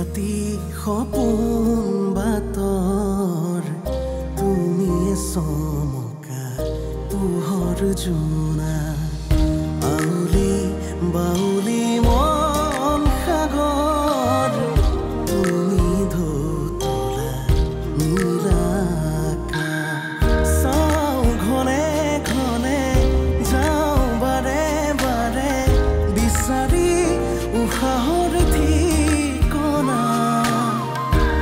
প্ৰতি সপোন বাতৰ তুমি চমকা পোহৰ জোনা আউলি বাউলি মন সাগৰ তুমি ধুতলা নীলাকা চাও ঘনে ঘনে যাও বাৰে বাৰে বিচাৰি উশাহৰ ঠিকনা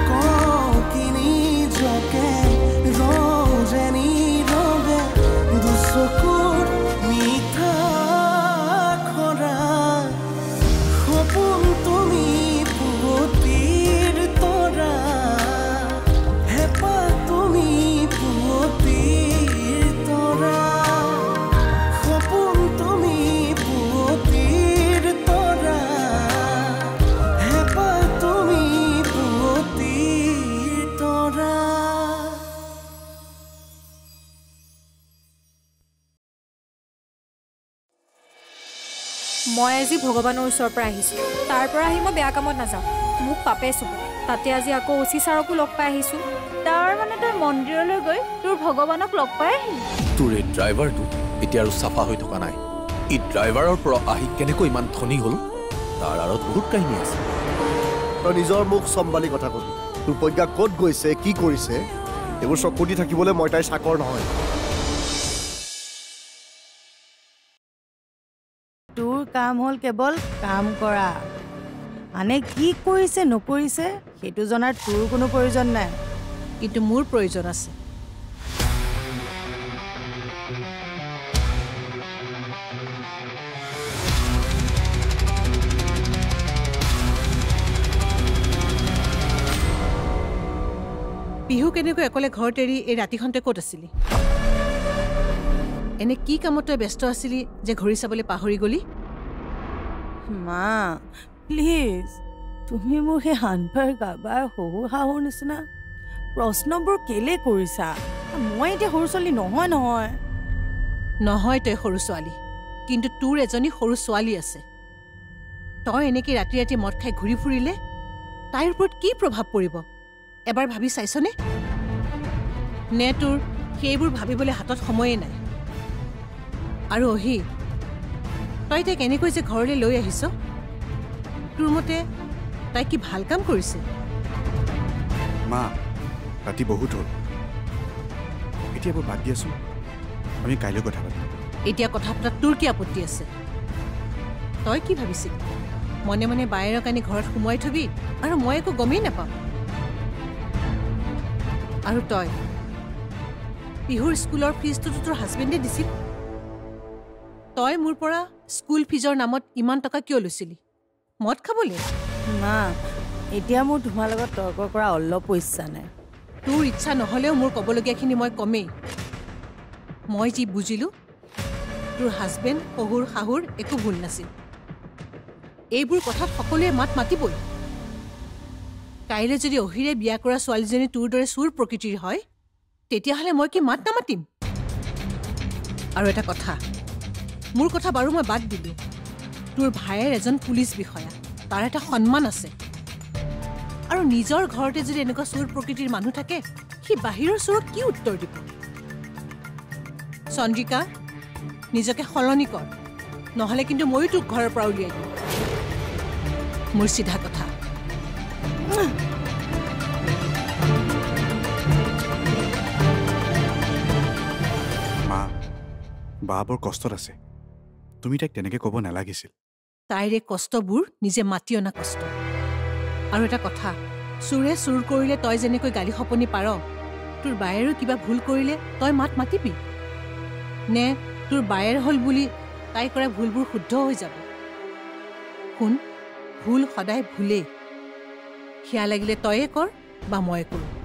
কওঁ কিনি জকে ৰওঁ যেনি ৰবে দুচকুৰ মিঠা খৰা সপোন তুমি পুৱতিৰ তৰা হেঁপাহ তুমি পুৱতিৰ তৰা সপোন তুমি পুৱতিৰ তৰা হেঁপাহ তুমি পুৱতিৰ তৰা মই আজি ভগৱানৰ ওচৰৰ পৰা আহিছোঁ তাৰ পৰা আহি মই বেয়া কামত নাযাওঁ মোক পাপে চুব তাতে আজি আকৌ অচি ছাৰকো লগ পাই আহিছোঁ তাৰ মানে তই মন্দিৰলৈ গৈ তোৰ ভগৱানক লগ পাই আহিলি তোৰ এই ড্ৰাইভাৰটো এতিয়া আৰু চাফা হৈ থকা নাই এই ড্ৰাইভাৰৰ পৰা আহি কেনেকৈ ইমান ধনী হ'ল তাৰ আঁৰত বহুত কাহিনী আছে তই নিজৰ মুখ চম্ভালি কথা কবি তোৰ প্ৰজ্ঞা ক'ত গৈছে কি কৰিছে এইবোৰ চকু দি থাকিবলৈ মই তাইৰ চাকৰ নহয় তোৰ কাম হ'ল কেৱল কাম কৰা আনে কি কৰিছে নকৰিছে সেইটো জনাৰ তোৰ কোনো প্ৰয়োজন নাই কিন্তু মোৰ প্ৰয়োজন আছে পিহু কেনেকৈ অকলে ঘৰত এৰি এই ৰাতিখনতে ক'ত আছিলি এনে কি কামত তই ব্যস্ত আছিলি যে ঘড়ী চাবলৈ পাহৰি গলি মা প্লিজ তুমি মোক সেই হানপাৰ কাবাৰ শহু শাহুৰ নিচিনা প্ৰশ্নবোৰ কেলে কৰিছা মই এতিয়া সৰু ছোৱালী নহয় নহয় নহয় তই সৰু ছোৱালী কিন্তু তোৰ এজনী সৰু ছোৱালী আছে তই এনেকৈ ৰাতি ৰাতি মদ খাই ঘূৰি ফুৰিলে তাইৰ ওপৰত কি প্ৰভাৱ পৰিব এবাৰ ভাবি চাইছনে নে তোৰ সেইবোৰ ভাবিবলৈ হাতত সময়ে নাই আৰু অহি তই তাইক এনেকৈ যে ঘৰলৈ লৈ আহিছ তোৰ মতে তাই কি ভাল কাম কৰিছে মা ৰাতি বহুত হ'ল এতিয়া মই বাদ দি আছোঁ আমি কাইলৈ কথা পাতিম এতিয়া কথা পতাত তোৰ কি আপত্তি আছে তই কি ভাবিছিলি মনে মনে বায়েৰক আনি ঘৰত সোমোৱাই থবি আৰু মই একো গমেই নাপাম আৰু তই পিহুৰ স্কুলৰ ফিজটোতো তোৰ হাজবেণ্ডে দিছিল তই মোৰ পৰা স্কুল ফিজৰ নামত ইমান টকা কিয় লৈছিলি মদ খাবলৈ মা এতিয়া মোৰ তোমাৰ লগত তৰ্ক কৰা অলপো ইচ্ছা নাই তোৰ ইচ্ছা নহ'লেও মোৰ ক'বলগীয়াখিনি মই কমেই মই যি বুজিলোঁ তোৰ হাজবেণ্ড শহুৰ শাহুৰ একো ভুল নাছিল এইবোৰ কথাত সকলোৱে মাত মাতিবই কাইলৈ যদি অহিৰে বিয়া কৰা ছোৱালীজনী তোৰ দৰে চুৰ প্ৰকৃতিৰ হয় তেতিয়াহ'লে মই কি মাত নামাতিম আৰু এটা কথা মোৰ কথা বাৰু মই বাদ দিলোঁ তোৰ ভাইৰ এজন পুলিচ বিষয়া তাৰ এটা সন্মান আছে আৰু নিজৰ ঘৰতে যদি এনেকুৱা চুৰ প্ৰকৃতিৰ মানুহ থাকে সি বাহিৰৰ চোৰক কি উত্তৰ দিব চন্দ্ৰিকা নিজকে সলনি কৰ নহ'লে কিন্তু ময়ো তোক ঘৰৰ পৰা উলিয়াই দিম মোৰ চিধা কথা মা বা বৰ কষ্টত আছে তুমি তাইক তেনেকৈ ক'ব নালাগিছিল তাইৰে কষ্টবোৰ নিজে মাতি অনা কষ্ট আৰু এটা কথা চোৰে চুৰ কৰিলে তই যেনেকৈ গালি সপনি পাৰ তোৰ বায়েৰো কিবা ভুল কৰিলে তই মাত মাতিবি নে তোৰ বায়েৰ হ'ল বুলি তাই কৰা ভুলবোৰ শুদ্ধ হৈ যাব শুন ভুল সদায় ভুলেই সেয়া লাগিলে তয়ে কৰ বা মই কৰোঁ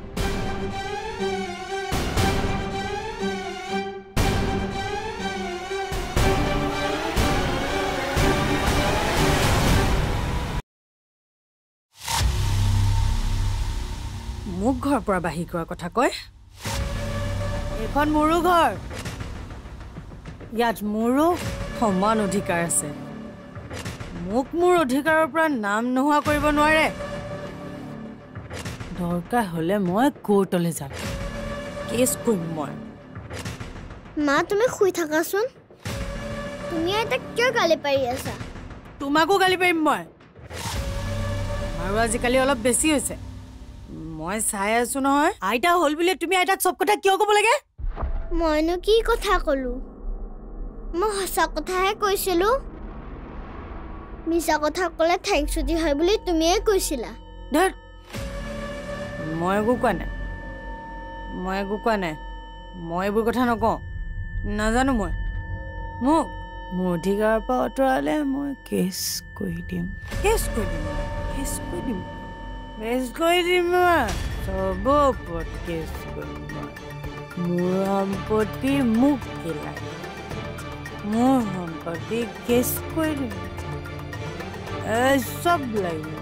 মোক ঘৰৰ পৰা বাহিৰ কৰাৰ কথা কয় এইখন মোৰো ঘৰ ইয়াত মোৰো সমান অধিকাৰ আছে মোক মোৰ অধিকাৰৰ পৰা নাম নোহোৱা কৰিব নোৱাৰে দৰকাৰ হ'লে মই কোৰ্টলৈ যাম কেছ কৰিম মই মা তুমি শুই থাকাচোন তুমি আইতাক কিয় গালি পাৰি আছা তোমাকো গালি পাৰিম মই আৰু আজিকালি অলপ বেছি হৈছে মই চাই আছো নহয় আইতা হ'ল বুলি তুমি আইতাক চব কথা কিয় ক'ব লাগে মইনো কি কথা ক'লো মই সঁচা কথাহে কৈছিলো মিছা কথা ক'লে ঠেং চুটি হয় বুলি তুমিয়ে কৈছিলা ধৰ মই একো কোৱা নাই মই এইবোৰ কথা নকওঁ নাজানো মই মোক মোৰ অধিকাৰৰ পৰা আঁতৰালে মই কেছ কৰি দিম চব ওপৰত কেছ কৰিম মোৰ সম্পত্তি মোক কি লাগে মোৰ সম্পত্তি কেছ কৰি দিম চব লাগিব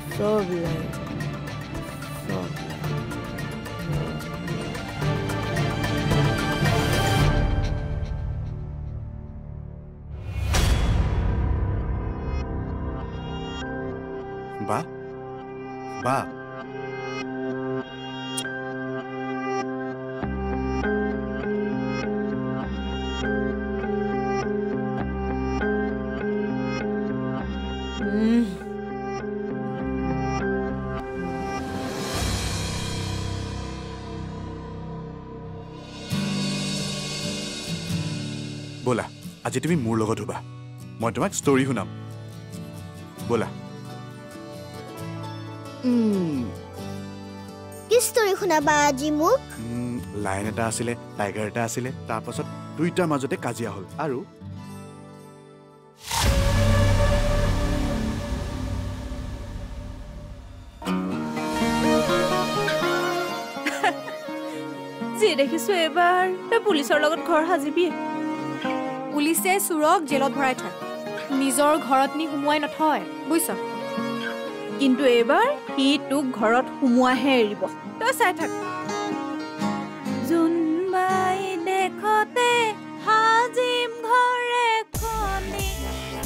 চব লাগিব বা ব'লা আজি তুমি মোৰ লগত হ'বা মই তোমাক ষ্টৰী শুনাম ব'লা কি ষ্টৰী শুনাবা আজি মোক লাইন এটা আছিলে টাইগাৰ এটা আছিলে তাৰপাছত দুইটাৰ মাজতে কাজিয়া হ'ল আৰু যি দেখিছো এবাৰ তই পুলিচৰ লগত ঘৰ সাজিবি পুলিচে চোৰক জেলত ভৰাই থয় নিজৰ ঘৰত নি সোমোৱাই নথয় বুজিছ কিন্তু এইবাৰ সি তোক ঘৰত সোমোৱাহে এৰিব তই চাই থাক জোনবাই দেখতে হাজিম ঘৰে খনি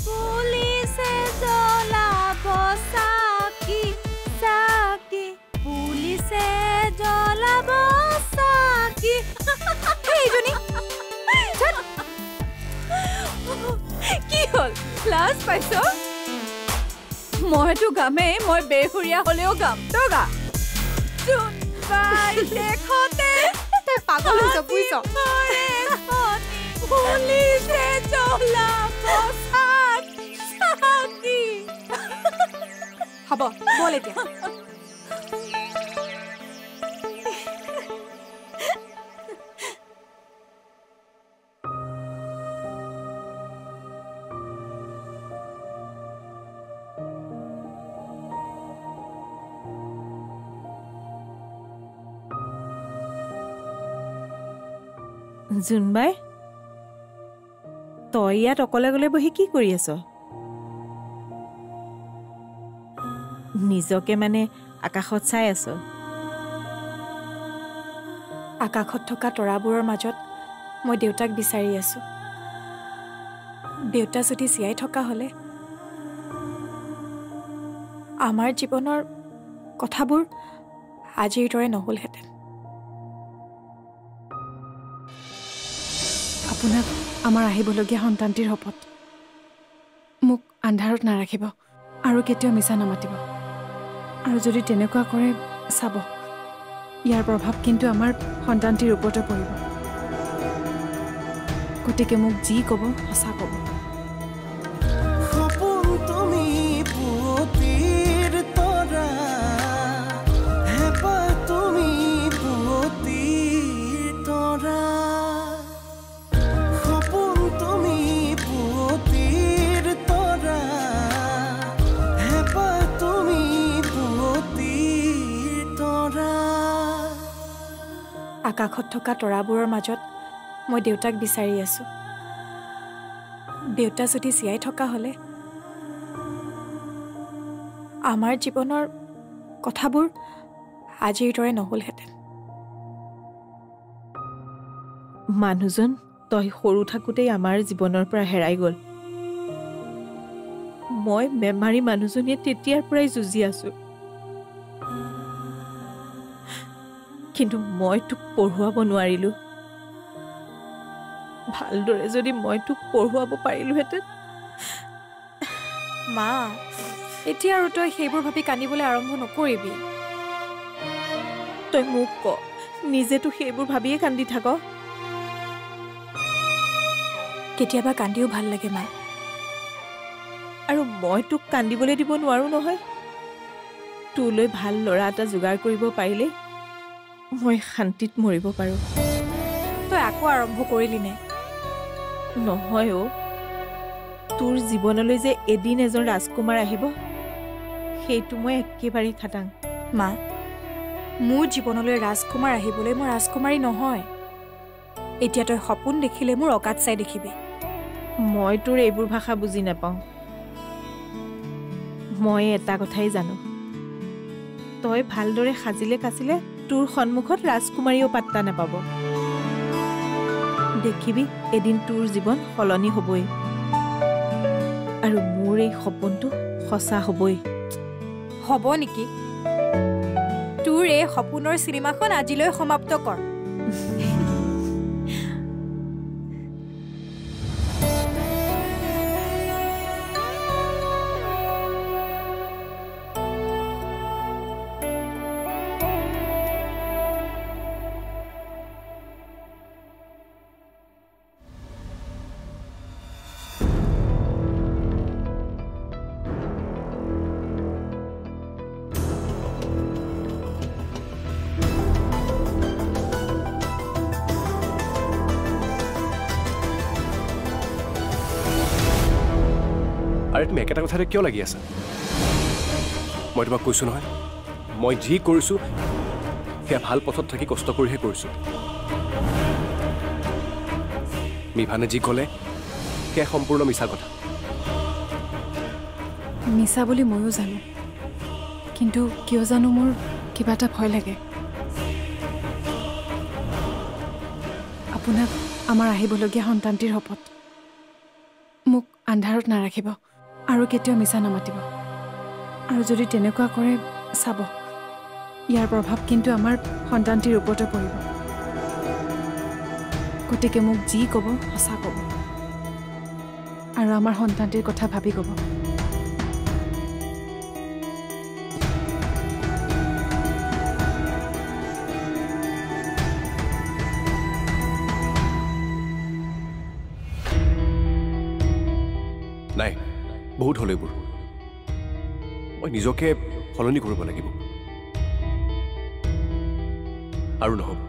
পুলিচে জ্বলাব চাকি চাকি পুলিচে জ্বলাব চাকি এইজনী কি হ'ল লাজ পাইছ মইতো গামেই মই বেহুৰীয়া হ'লেও গাম তই গা জোনবাই দেখতে তই পাগল হৈছ বুজিছ পুলিচে জ্বলাব চাকি হ'ব বল এতিয়া জোনবাই তই ইয়াত অকলে গলে বহি কি কৰি আছ নিজকে মানে আকাশত চাই আছ আকাশত থকা তৰাবোৰৰ মাজত মই দেউতাক বিচাৰি আছো দেউতা যদি জীয়াই থকা হ'লে আমাৰ জীৱনৰ কথাবোৰ আজিৰ দৰে নহ'লহেঁতেন আপোনাক আমাৰ আহিবলগীয়া সন্তানটিৰ শপত মোক আন্ধাৰত নাৰাখিব আৰু কেতিয়াও মিছা নামাতিব আৰু যদি তেনেকুৱা কৰে চাব ইয়াৰ প্ৰভাৱ কিন্তু আমাৰ সন্তানটিৰ ওপৰতে পৰিব গতিকে মোক যি ক'ব সঁচা ক'ব সপোন তুমি পুৱতিৰ তৰা হেঁপাহ তুমি পুৱতিৰ তৰা সপোন তুমি পুৱতিৰ তৰা হেঁপাহ তুমি পুৱতিৰ তৰা আকাশত থকা তৰাবোৰৰ মাজত মই দেউতাক বিচাৰি আছো দেউতা যদি জীয়াই থকা হ'লে আমাৰ জীৱনৰ কথাবোৰ আজিৰ দৰে নহ'লহেঁতেন মানুহজন তই সৰু থাকোঁতেই আমাৰ জীৱনৰ পৰা হেৰাই গ'ল মই বেমাৰী মানুহজনীয়ে তেতিয়াৰ পৰাই যুঁজি আছো কিন্তু মই তোক পঢ়ুৱাব নোৱাৰিলোঁ। ভালদৰে যদি মই তোক পঢ়ুৱাব পাৰিলোহেঁতেন। মা এতিয়া আৰু তই সেইবোৰ ভাবি কান্দিবলৈ আৰম্ভ নকৰিবি। তই মোক ক, নিজেতো সেইবোৰ ভাবিয়ে কান্দি থাক। কেতিয়াবা কান্দিও ভাল লাগে মা। আৰু মই তোক কান্দিবলৈ দিব নোৱাৰো নহয়। তোলৈ ভাল ল'ৰা এটা যোগাৰ কৰিব পাৰিলে মই শান্তিত মৰিব পাৰোঁ। তই আকৌ আৰম্ভ কৰিলি নে? নহয় অ', তোৰ জীৱনলৈ যে এদিন এজন ৰাজকুমাৰ আহিব সেইটো মই একেবাৰে খাটাং। মা মোৰ জীৱনলৈ ৰাজকুমাৰ আহিবলৈ মই ৰাজকুমাৰী নহয়। এতিয়া তই সপোন দেখিলে মোৰ অকাত চাই দেখিবি। মই তোৰ এইবোৰ ভাষা বুজি নাপাওঁ। মই এটা কথাই জানো, তই ভালদৰে সাজিলে কাচিলে তোৰ সন্মুখত ৰাজকুমাৰীও পাত্তা নাপাব। দেখিবি এদিন তোৰ জীৱন সলনি হ'বই আৰু মোৰ এই সপোনটো সঁচা হ'বই। হ'ব নেকি? তোৰ এই সপোনৰ চিনেমাখন আজিলৈ সমাপ্ত কৰ। আৰে তুমি একেটা কথাতে কিয় লাগি আছা? মই তোমাক কৈছোঁ নহয়, মই যি কৰিছোঁ সেয়া ভাল পথত থাকি কষ্ট কৰিহে কৰিছোঁ। মিভানে যি ক'লে সেয়া সম্পূৰ্ণ মিছা কথা। মিছা বুলি ময়ো জানো, কিন্তু কিয় জানো মোৰ কিবা এটা ভয় লাগে। আপোনাক আমাৰ আহিবলগীয়া সন্তানটিৰ শপত, মোক আন্ধাৰত নাৰাখিব আৰু কেতিয়াও মিছা নামাতিব। আৰু যদি তেনেকুৱা কৰে চাব, ইয়াৰ প্ৰভাৱ কিন্তু আমাৰ সন্তানটিৰ ওপৰতে পৰিব। গতিকে মোক যি ক'ব সঁচা ক'ব আৰু আমাৰ সন্তানটিৰ কথা ভাবি ক'ব। নাই, বহুত হ'ল এইবোৰ। মই নিজকে সলনি কৰিব লাগিব। আৰু নহ'ব,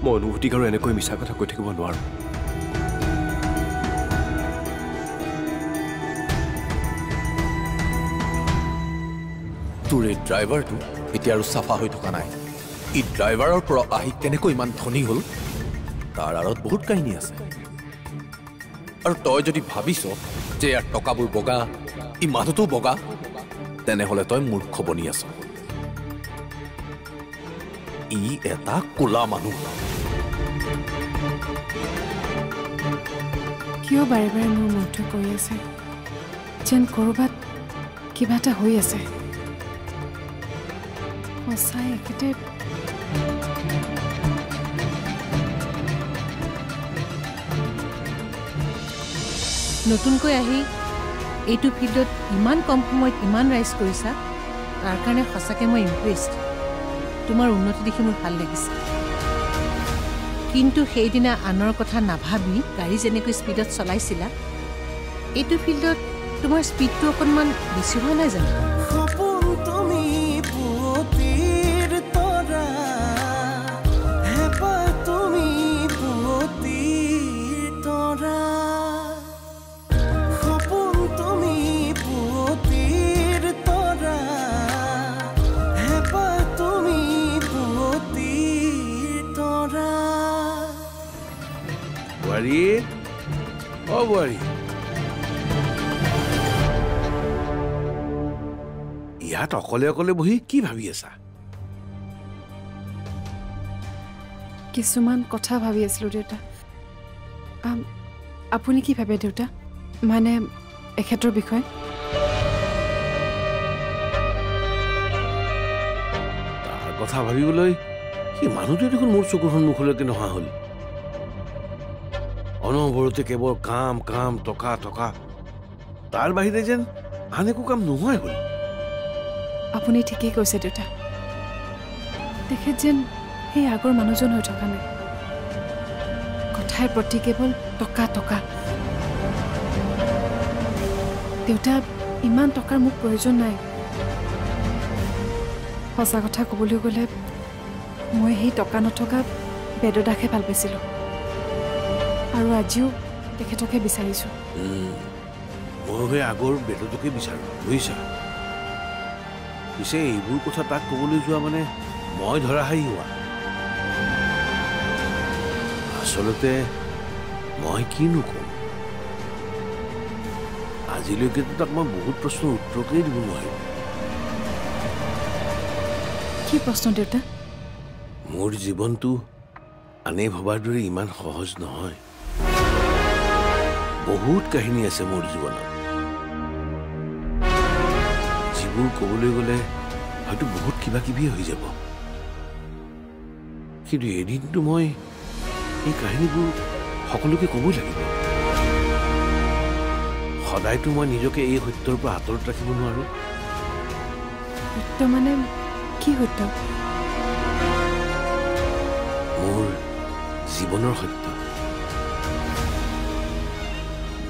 মই অনুভূতিক আৰু এনেকৈ মিছা কথা কৈ থাকিব নোৱাৰোঁ। তোৰ এই ড্ৰাইভাৰটো এতিয়া আৰু চাফা হৈ থকা নাই। ই ড্ৰাইভাৰৰ পৰা আহি কেনেকৈ ইমান ধনী হ'ল তাৰ আঁৰত বহুত কাহিনী আছে। আৰু তই যদি ভাবিছ যে ইয়াৰ টকাবোৰ বগা, ই মানুহটো বগা, তেনেহ'লে তই মূৰ্খ বনি আছ। ই এটা ক'লা মানুহ। কিয় বাৰে বাৰে মোৰ মনটো কৈ আছে যেন ক'ৰবাত কিবা এটা হৈ আছে। সঁচাই একেতে নতুনকৈ আহি এইটো ফিল্ডত ইমান কম সময়ত ইমান ৰাইজ কৰিছা, তাৰ কাৰণে সঁচাকৈ মই ইম্প্ৰেছড। তোমাৰ উন্নতি দেখি মোৰ ভাল লাগিছে। কিন্তু সেইদিনা আনৰ কথা নাভাবি গাড়ী যেনেকৈ স্পীডত চলাইছিলা, এইটো ফিল্ডত তোমাৰ স্পীডটো অকণমান বেছি হোৱা নাই জানো? সপোন তুমি পুৱতিৰ তৰা, হেঁপাহ তুমি পুৱতিৰ তৰা। সপোন তুমি পুৱতিৰ তৰা, হেঁপাহ তুমি পুৱতিৰ তৰা। বোৱাৰী, অ বোৱাৰী, ইয়াত অকলে অকলে বহি কি ভাবি আছা? কিছুমান কথা ভাবি আছিলোঁ দেউতা। আপুনি কি ভাবে দেউতা, মানে এখেতৰ বিষয়ে? কথা ভাবিবলৈ সেই মানুহটোৱে দেখোন মোৰ চকুৰ সন্মুখলৈকে নহা হ'ল অনবৰতে কেৱল কাম কাম টকা টকা তাৰ বাহিৰে যেন আন একো কাম নোহোৱাই হ'ল আপুনি ঠিকেই কৈছে দেউতা তেখেত যেন সেই আগৰ মানুহজন হৈ থকা নাই কথাৰ প্ৰতি কেৱল টকা টকা দেউতা ইমান টকাৰ মোক প্ৰয়োজন নাই সঁচা কথা ক'বলৈ গ'লে মই সেই টকা নথকা বেদদাসহে ভাল পাইছিলোঁ আৰু আজিও তেখেতকে বিচাৰিছোঁ মই সেই আগৰ বেদটোকে বিচাৰোঁ বুজিছা পিছে এইবোৰ কথা তাক ক'বলৈ যোৱা মানে মই ধৰাশায়ী হোৱা আচলতে মই কিনো ক'ম আজিলৈকেতো তাক মই বহুত প্ৰশ্নৰ উত্তৰকেই দিব নোৱাৰিম কি প্ৰশ্ন দেউতা মোৰ জীৱনটো আনে ভবাৰ দৰে ইমান সহজ নহয় বহুত কাহিনী আছে মোৰ জীৱনত যিবোৰ ক'বলৈ গ'লে হয়তো বহুত কিবা কিবি হৈ যাব কিন্তু এদিনটো মই এই কাহিনীবোৰ সকলোকে ক'বই লাগিব সদায়তো মই নিজকে এই সত্যৰ পৰা আঁতৰত ৰাখিব নোৱাৰো সত্য মানে কি সত্য মোৰ জীৱনৰ সত্য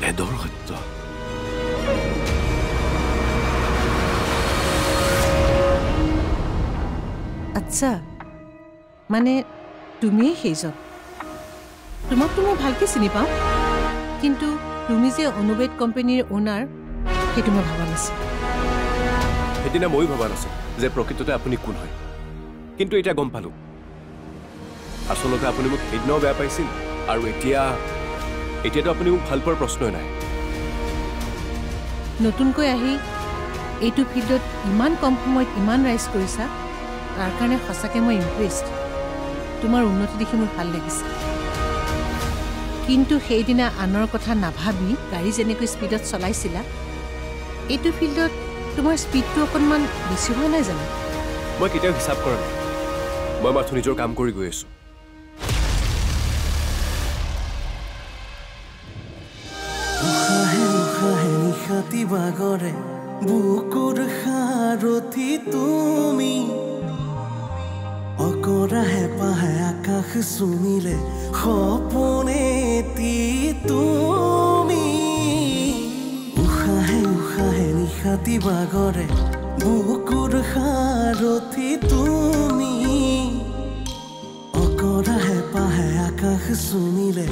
বেদৰ সত্য আচ্ছা মানে তুমিয়ে সেইজন তোমাকতো মই ভালকৈ চিনি পাওঁ কিন্তু তুমি যে অনুবেদ কোম্পানীৰ অ'নাৰ সেইটো মই ভবা নাছিলোঁ সেইদিনা ময়ো ভবা নাছিল যে প্ৰকৃততে আপুনি কোন হয় কিন্তু এতিয়া গম পালোঁ আচলতে আপুনি মোক সেইদিনাও বেয়া পাইছিল আৰু এতিয়াতো আপুনি মোক ভাল পোৱাৰ প্ৰশ্নই নাই নতুনকৈ আহি এইটো ফিল্ডত ইমান কম সময়ত ইমান ৰাইজ কৰিছা তাৰ কাৰণে সঁচাকৈ মই ইমপ্ৰেছড তোমাৰ উন্নতি দেখি মোৰ ভাল লাগিছে কিন্তু সেইদিনা আনৰ কথা নাভাবি গাড়ী যেনেকৈ স্পীডত চলাইছিলা এইটো ফিল্ডত তোমাৰ স্পীডটো অকণমান বেছি হোৱা নাই জানো মই কেতিয়াও হিচাপ কৰা নাই মই মাথো নিজৰ কাম কৰি গৈ আছোঁ নিশাতি বাগৰে বুকুৰ সাৰথি তুমি অকৰা হেঁপাহে আকাশ চুমিলে সপোনেতি তুমি উশাহে উশাহে নিশাতি বাগৰে বুকুৰ সাৰথি তুমি অকৰা হেঁপাহে আকাশ চুমিলে